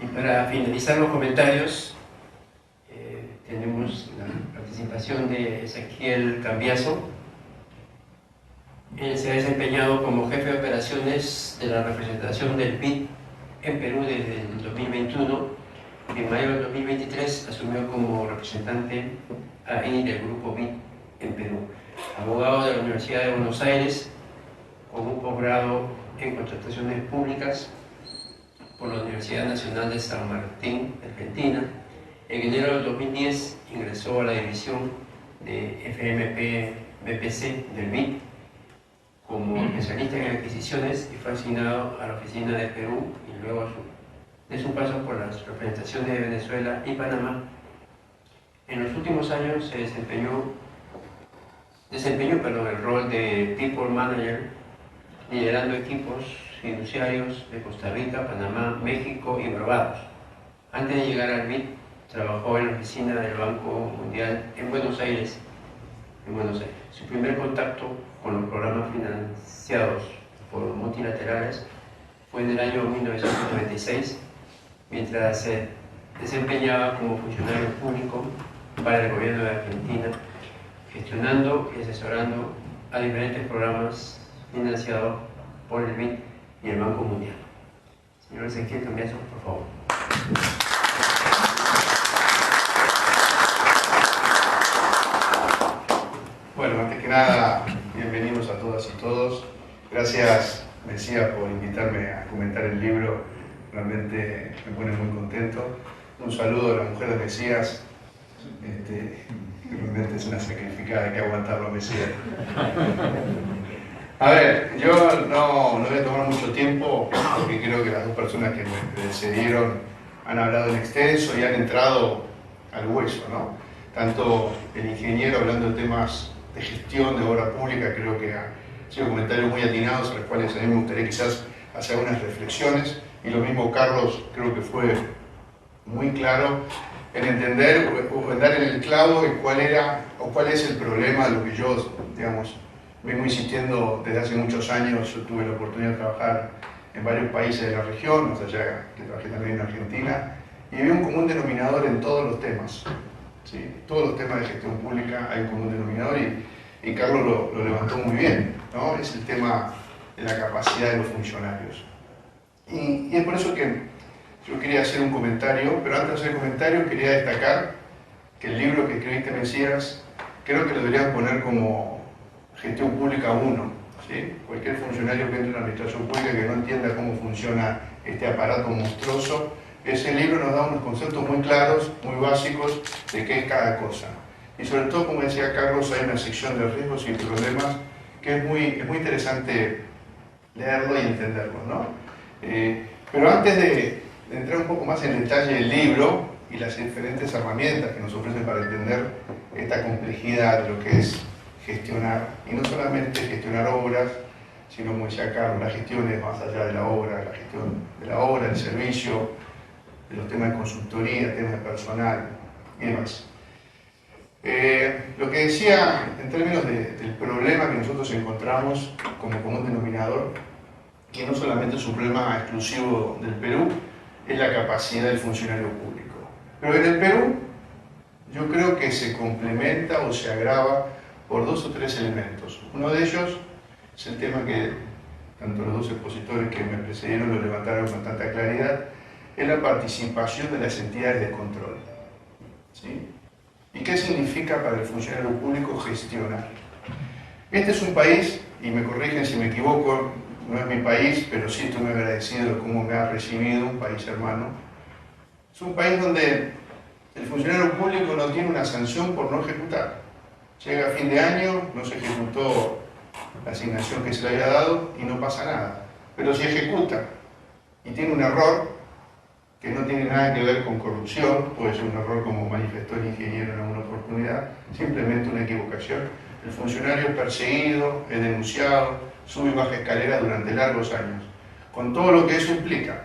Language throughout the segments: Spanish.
Y para finalizar los comentarios, tenemos la participación de Ezequiel Cambiaso. Él se ha desempeñado como jefe de operaciones de la representación del BID en Perú desde el 2021. En mayo del 2023 asumió como representante ahí del grupo BID en Perú. Abogado de la Universidad de Buenos Aires, con un posgrado en contrataciones públicas por la Universidad Nacional de San Martín, Argentina. En enero del 2010 ingresó a la división de FMP-BPC del BID como especialista en adquisiciones y fue asignado a la oficina de Perú y luego de su paso por las representaciones de Venezuela y Panamá. En los últimos años se desempeñó el rol de People Manager, liderando equipos fiduciarios de Costa Rica, Panamá, México y Barbados. Antes de llegar al BID, trabajó en la oficina del Banco Mundial en Buenos Aires. Su primer contacto con los programas financiados por multilaterales fue en el año 1996, mientras se desempeñaba como funcionario público para el gobierno de Argentina, gestionando y asesorando a diferentes programas financiados por el BID y el Banco Mundial. Señor Ezequiel Cambiaso, por favor. Bueno, antes que nada, bienvenidos a todas y todos. Gracias, Mesías, por invitarme a comentar el libro. Realmente me pone muy contento. Un saludo a la mujer de Mesías. Realmente es una sacrificada, hay que aguantarlo, Mesías. A ver, yo no voy a tomar mucho tiempo porque creo que las dos personas que me precedieron han hablado en extenso y han entrado al hueso, ¿no? Tanto el ingeniero hablando de temas de gestión de obra pública, creo que ha sido comentarios muy atinados a los cuales a mí me gustaría quizás hacer unas reflexiones, y lo mismo Carlos creo que fue muy claro en entender o en dar en el clavo de cuál es el problema de lo que yo, digamos, vengo insistiendo desde hace muchos años. Yo tuve la oportunidad de trabajar en varios países de la región, más allá que trabajé también en Argentina, y había un común denominador en todos los temas. ¿Sí? Todos los temas de gestión pública hay un común denominador y Carlos lo levantó muy bien, ¿no? Es el tema de la capacidad de los funcionarios. Y es por eso que yo quería hacer un comentario, pero antes de hacer el comentario quería destacar que el libro que escribiste, Mesías, creo que lo deberían poner como Gestión Pública 1. ¿Sí? Cualquier funcionario que entre en la administración pública que no entienda cómo funciona este aparato monstruoso, ese libro nos da unos conceptos muy claros, muy básicos de qué es cada cosa. Y sobre todo, como decía Carlos, hay una sección de riesgos y problemas que es muy interesante leerlo y entenderlo, ¿no? Pero antes de entrar un poco más en detalle del libro y las diferentes herramientas que nos ofrecen para entender esta complejidad de lo que es gestionar, y no solamente gestionar obras, sino, como decía Carlos, la gestión es más allá de la obra, la gestión de la obra, del servicio, de los temas de consultoría, temas de personal y demás. Lo que decía en términos del problema que nosotros encontramos como común denominador, que no solamente es un problema exclusivo del Perú, es la capacidad del funcionario público. Pero en el Perú yo creo que se complementa o se agrava por dos o tres elementos. Uno de ellos es el tema que tanto los dos expositores que me precedieron lo levantaron con tanta claridad, es la participación de las entidades de control. ¿Sí? ¿Y qué significa para el funcionario público gestionar? Este es un país, y me corrigen si me equivoco, no es mi país, pero sí estoy muy agradecido de cómo me ha recibido, un país hermano. Es un país donde el funcionario público no tiene una sanción por no ejecutar. Llega a fin de año, no se ejecutó la asignación que se le había dado y no pasa nada. Pero si ejecuta y tiene un error que no tiene nada que ver con corrupción, puede ser un error como manifestó el ingeniero en alguna oportunidad, simplemente una equivocación, el funcionario es perseguido, es denunciado, sube y baja escaleras durante largos años, con todo lo que eso implica.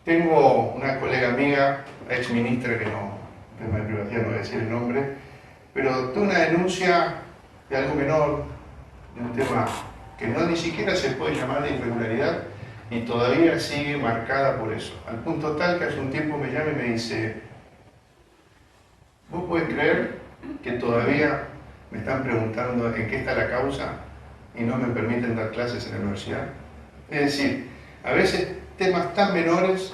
Tengo una colega amiga, ex ministra, que no, tema de privacidad no voy a decir el nombre, pero tuvo una denuncia de algo menor, de un tema que no ni siquiera se puede llamar de irregularidad, y todavía sigue marcada por eso. Al punto tal que hace un tiempo me llama y me dice, ¿vos podés creer que todavía me están preguntando en qué está la causa y no me permiten dar clases en la universidad? Es decir, a veces temas tan menores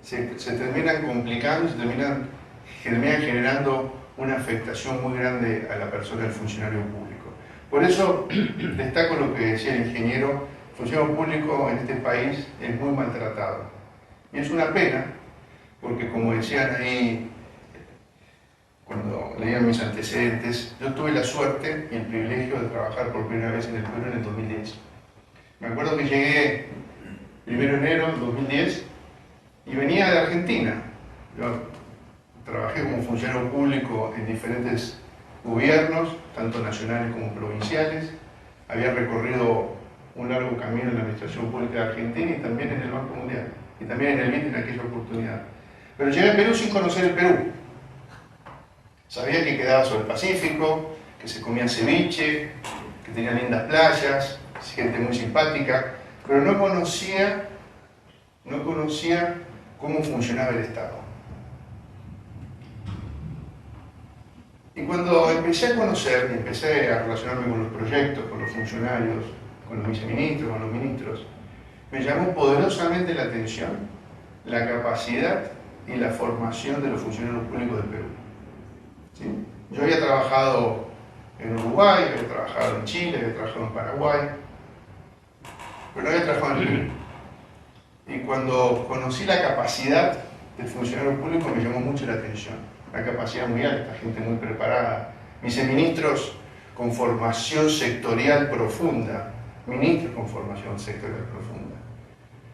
se terminan complicando, terminan generando una afectación muy grande a la persona del funcionario público. Por eso destaco lo que decía el ingeniero, el funcionario público en este país es muy maltratado. Y es una pena, porque como decían ahí, cuando leían mis antecedentes, yo tuve la suerte y el privilegio de trabajar por primera vez en el Perú en el 2010. Me acuerdo que llegué 1 de enero del 2010 y venía de Argentina. Yo trabajé como funcionario público en diferentes gobiernos, tanto nacionales como provinciales. Había recorrido un largo camino en la Administración Pública de Argentina y también en el Banco Mundial, y también en el BID en aquella oportunidad. Pero llegué a Perú sin conocer el Perú. Sabía que quedaba sobre el Pacífico, que se comía ceviche, que tenía lindas playas, gente muy simpática, pero no conocía cómo funcionaba el Estado. Y cuando empecé a conocer, y empecé a relacionarme con los proyectos, con los funcionarios, con los viceministros, con los ministros, me llamó poderosamente la atención la capacidad y la formación de los funcionarios públicos del Perú. ¿Sí? Yo había trabajado en Uruguay, había trabajado en Chile, había trabajado en Paraguay, pero no había trabajado en el Perú. Y cuando conocí la capacidad del funcionario público me llamó mucho la atención. Una capacidad muy alta, gente muy preparada, viceministros con formación sectorial profunda, ministros con formación sectorial profunda.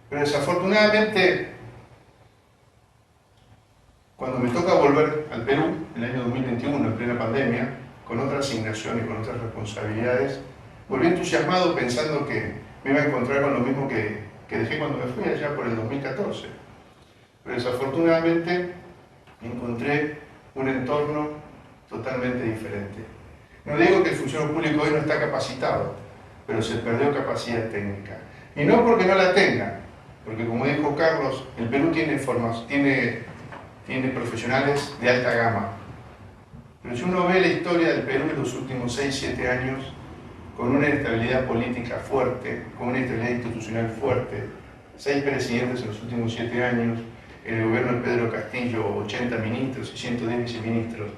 Pero desafortunadamente, cuando me toca volver al Perú, en el año 2021, en plena pandemia, con otra asignación y con otras responsabilidades, volví entusiasmado pensando que me iba a encontrar con lo mismo que dejé cuando me fui allá por el 2014. Pero desafortunadamente encontré un entorno totalmente diferente. No digo que el funcionario público hoy no está capacitado, pero se perdió capacidad técnica. Y no porque no la tenga, porque como dijo Carlos, el Perú tiene profesionales de alta gama. Pero si uno ve la historia del Perú en los últimos 6-7 años, con una estabilidad política fuerte, con una estabilidad institucional fuerte, 6 presidentes en los últimos 7 años, en el gobierno de Pedro Castillo 80 ministros y 110 viceministros,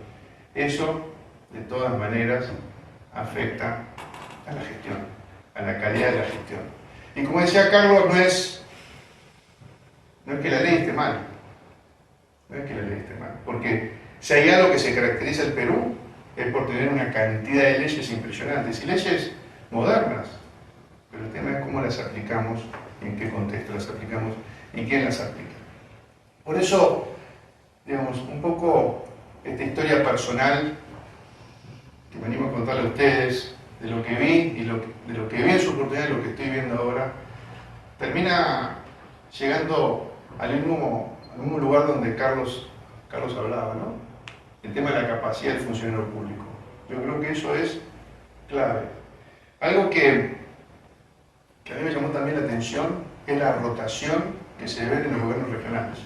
eso de todas maneras afecta a la gestión, a la calidad de la gestión. Y como decía Carlos, no es que la ley esté mal, porque si hay algo que se caracteriza al Perú es por tener una cantidad de leyes impresionantes y leyes modernas, pero el tema es cómo las aplicamos, en qué contexto las aplicamos y quién las aplica. Por eso, digamos, un poco esta historia personal que me animo a contarle a ustedes de lo que vi y de lo que vi en su oportunidad y lo que estoy viendo ahora, termina llegando al mismo lugar donde Carlos hablaba, ¿no? El tema de la capacidad del funcionario público. Yo creo que eso es clave. Algo que a mí me llamó también la atención es la rotación que se ve en los gobiernos regionales.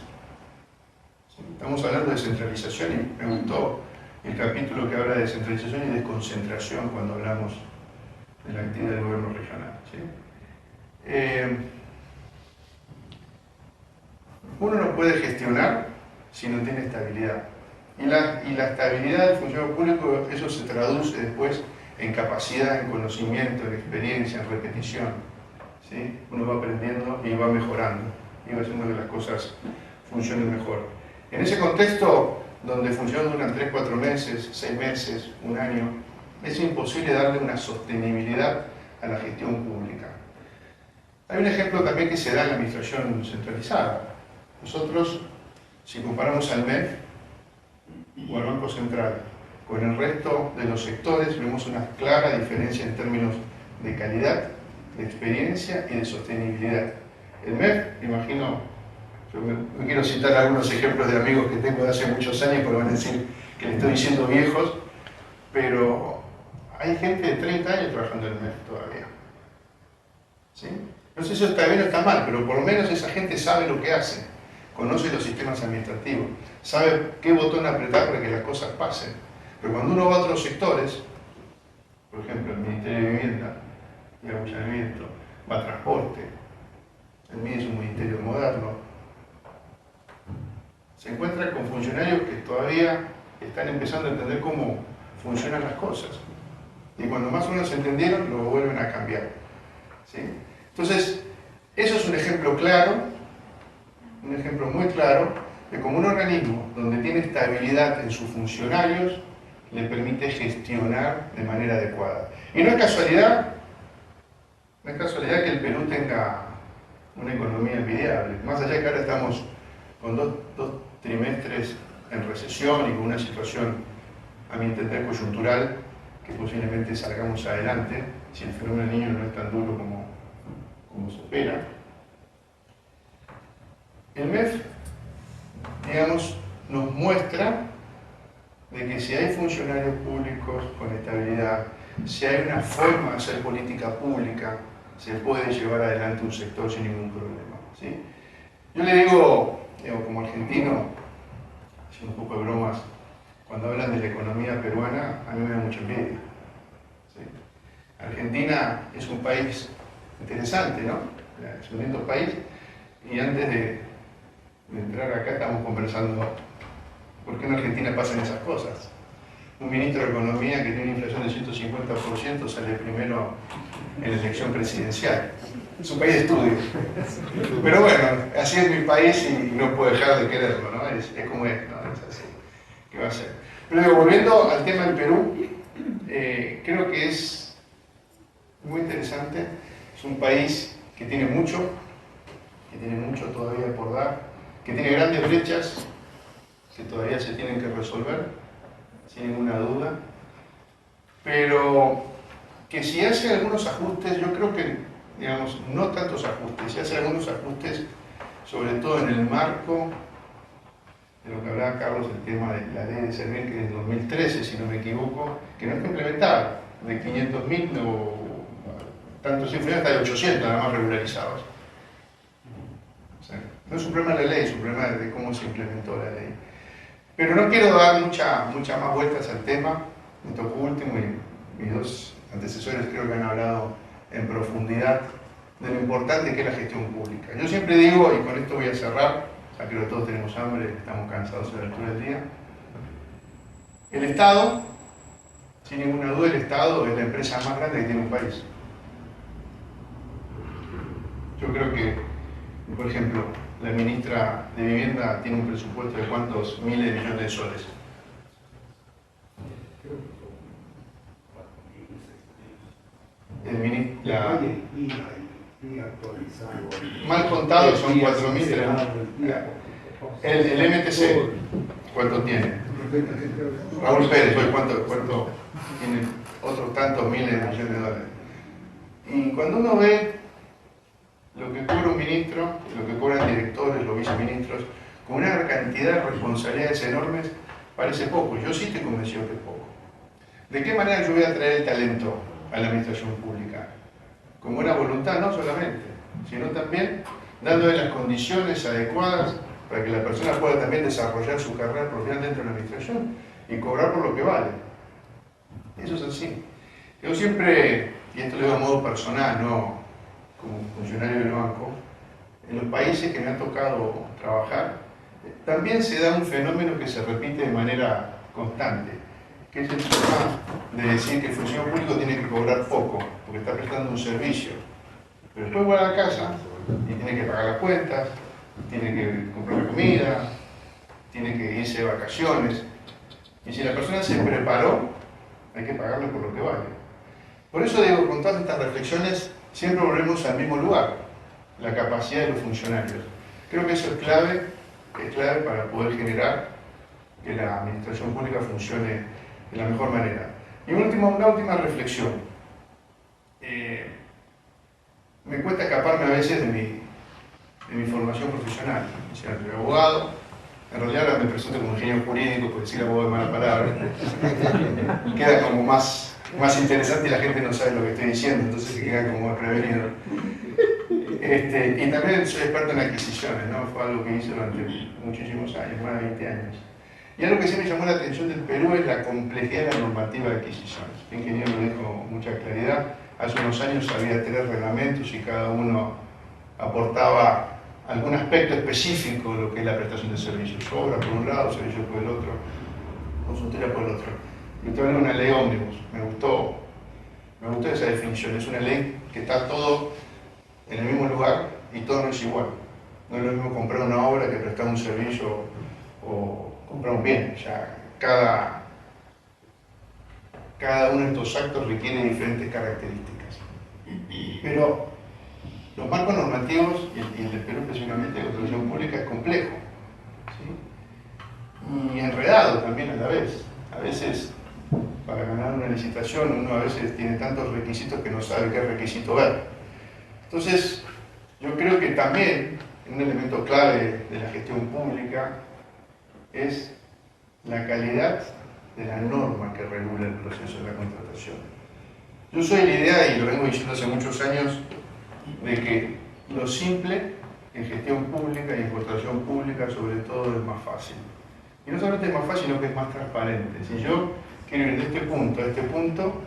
Estamos hablando de descentralización y me gustó el capítulo que habla de descentralización y desconcentración cuando hablamos de la actividad del gobierno regional. ¿Sí? Uno no puede gestionar si no tiene estabilidad. Y la estabilidad del funcionario público, eso se traduce después en capacidad, en conocimiento, en experiencia, en repetición. ¿Sí? Uno va aprendiendo y va mejorando, y va haciendo que las cosas funcionen mejor. En ese contexto, donde funcionan duran 3-4 meses, 6 meses, 1 año, es imposible darle una sostenibilidad a la gestión pública. Hay un ejemplo también que se da en la administración centralizada. Nosotros, si comparamos al MEF o al Banco Central con el resto de los sectores, vemos una clara diferencia en términos de calidad, de experiencia y de sostenibilidad. El MEF, imagino, yo me quiero citar algunos ejemplos de amigos que tengo de hace muchos años, porque van a decir que le estoy diciendo viejos, pero hay gente de 30 años trabajando en el MEF todavía. ¿Sí? No sé si eso está bien o está mal, pero por lo menos esa gente sabe lo que hace, conoce los sistemas administrativos, sabe qué botón apretar para que las cosas pasen. Pero cuando uno va a otros sectores, por ejemplo, el Ministerio de Vivienda y Almacenamiento, va a Transporte, el MIDE es un ministerio moderno, se encuentra con funcionarios que todavía están empezando a entender cómo funcionan las cosas. Y cuando más o menos entendieron, lo vuelven a cambiar. ¿Sí? Entonces, eso es un ejemplo claro, un ejemplo muy claro, de cómo un organismo donde tiene estabilidad en sus funcionarios le permite gestionar de manera adecuada. Y no es casualidad que el Perú tenga una economía envidiable. Más allá de que ahora estamos con dos trimestres en recesión y con una situación, a mi entender, coyuntural, que posiblemente salgamos adelante, si el fenómeno del niño no es tan duro como se espera. El MEF, digamos, nos muestra de que si hay funcionarios públicos con estabilidad, si hay una forma de hacer política pública, se puede llevar adelante un sector sin ningún problema. ¿Sí? Yo le digo, como argentino, haciendo un poco de bromas, cuando hablan de la economía peruana, a mí me da mucha envidia. ¿Sí? Argentina es un país interesante, ¿no? Es un lindo país, y antes de entrar acá estamos conversando por qué en Argentina pasan esas cosas. Un ministro de Economía que tiene una inflación del 150% sale primero en la elección presidencial. Es un país de estudio. Pero bueno, así es mi país y no puedo dejar de quererlo, ¿no? Es como es, ¿no? Es así. ¿Qué va a ser? Pero digo, volviendo al tema del Perú, creo que es muy interesante. Es un país que tiene mucho todavía por dar, que tiene grandes brechas que todavía se tienen que resolver, sin ninguna duda, pero que si hace algunos ajustes, yo creo que, digamos, no tantos ajustes, si hace algunos ajustes, sobre todo en el marco de lo que hablaba Carlos, el tema de la ley de Cervel, que es de 2013, si no me equivoco, que no está implementada, de 500.000 o tantos influencers hasta de 800 nada más regularizados. O sea, no es un problema de la ley, es un problema de cómo se implementó la ley. Pero no quiero dar muchas más vueltas al tema. Me tocó último y mis dos antecesores creo que han hablado en profundidad de lo importante que es la gestión pública. Yo siempre digo, y con esto voy a cerrar, ya creo que todos tenemos hambre, estamos cansados a la altura del día, el Estado, sin ninguna duda, el Estado es la empresa más grande que tiene un país. Yo creo que, por ejemplo, la ministra de Vivienda tiene un presupuesto de cuántos miles de millones de soles. Mal contado son 4.000. El MTC, ¿cuánto tiene? Raúl Pérez, ¿cuánto tiene? Otros tantos miles de millones de dólares. Y cuando uno ve lo que cobra un ministro, lo que cobran directores, los viceministros, con una cantidad de responsabilidades enormes, parece poco. Yo sí estoy convencido que es poco. ¿De qué manera yo voy a traer el talento a la administración pública? Con buena voluntad, no solamente, sino también dándole las condiciones adecuadas para que la persona pueda también desarrollar su carrera profesional dentro de la administración y cobrar por lo que vale. Eso es así. Yo siempre, y esto lo digo a modo personal, no como funcionario del banco, en los países que me ha tocado trabajar, también se da un fenómeno que se repite de manera constante, que es el tema de decir que el funcionario público tiene que cobrar poco, porque está prestando un servicio. Pero después va a la casa y tiene que pagar las cuentas, tiene que comprar comida, tiene que irse de vacaciones. Y si la persona se preparó, hay que pagarle por lo que vale. Por eso digo, con todas estas reflexiones, siempre volvemos al mismo lugar, la capacidad de los funcionarios. Creo que eso es clave para poder generar que la administración pública funcione de la mejor manera. Y una última reflexión. Me cuesta escaparme a veces de mi formación profesional. O sea, soy abogado, en realidad ahora me presento como ingeniero jurídico, por decir abogado de mala palabra. Queda como más interesante y la gente no sabe lo que estoy diciendo, entonces se queda como prevenido. Y también soy experto en adquisiciones, ¿no? Fue algo que hice durante muchísimos años, más de 20 años. Y algo que sí me llamó la atención del Perú es la complejidad de la normativa de adquisiciones. El ingeniero lo dijo con mucha claridad. Hace unos años había 3 reglamentos y cada uno aportaba algún aspecto específico de lo que es la prestación de servicios. Obra por un lado, servicio por el otro, consultoría por el otro. Y usted habla de una ley ómnibus. Me gustó esa definición. Es una ley que está todo en el mismo lugar y todo no es igual. No es lo mismo comprar una obra que prestar un servicio o comprar un bien. Ya cada uno de estos actos requiere diferentes características. Pero los marcos normativos, y el de Perú específicamente de contratación pública, es complejo, ¿sí? Y enredado también a la vez. A veces, para ganar una licitación, uno a veces tiene tantos requisitos que no sabe qué requisito ver. Entonces, yo creo que también un elemento clave de la gestión pública es la calidad de la norma que regula el proceso de la contratación. Yo soy de la idea, y lo vengo diciendo hace muchos años, de que lo simple en gestión pública y en contratación pública sobre todo es más fácil. Y no solamente es más fácil, sino que es más transparente. Si yo quiero ir de este punto a este punto,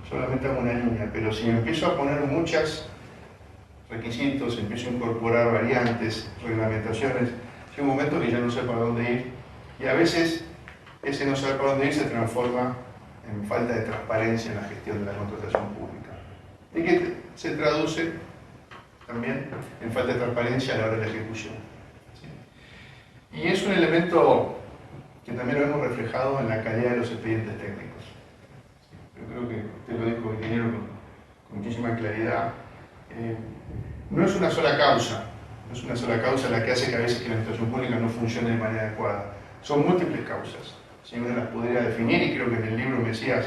solamente hago una línea, pero si empiezo a poner muchos requisitos, empiezo a incorporar variantes, reglamentaciones, llega un momento que ya no sé para dónde ir, y a veces ese no saber para dónde ir se transforma en falta de transparencia en la gestión de la contratación pública. ¿Y qué se traduce también en falta de transparencia a la hora de la ejecución? ¿Sí? Y es un elemento que también lo hemos reflejado en la calidad de los expedientes técnicos. Yo creo que usted lo dijo, ingeniero, con muchísima claridad. No es una sola causa, la que hace que a veces que la administración pública no funcione de manera adecuada. Son múltiples causas. Si uno las podría definir, y creo que en el libro me decías,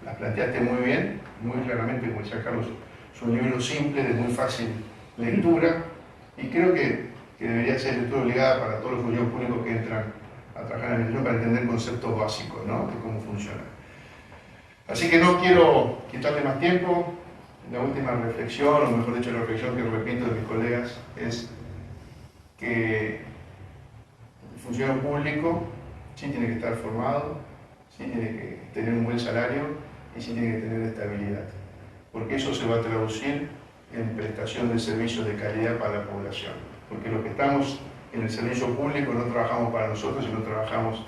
las planteaste muy bien, muy claramente, como decía Carlos, es un libro simple, de muy fácil lectura, y creo que debería ser lectura obligada para todos los funcionarios públicos que entran a trabajar en la administración para entender conceptos básicos, ¿no?, de cómo funciona. Así que no quiero quitarle más tiempo. La última reflexión, o mejor dicho, la reflexión que repito de mis colegas, es que el funcionario público sí tiene que estar formado, sí tiene que tener un buen salario y sí tiene que tener estabilidad, porque eso se va a traducir en prestación de servicios de calidad para la población, porque los que estamos en el servicio público no trabajamos para nosotros, sino trabajamos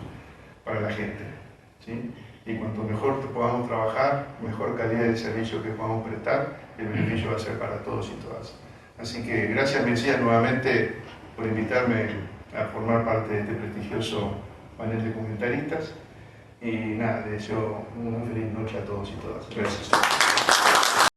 para la gente, ¿sí? Y cuanto mejor podamos trabajar, mejor calidad de servicio que podamos prestar, el beneficio va a ser para todos y todas. Así que gracias, Mesías, nuevamente por invitarme a formar parte de este prestigioso panel de comentaristas. Y nada, les deseo una feliz noche a todos y todas. Gracias.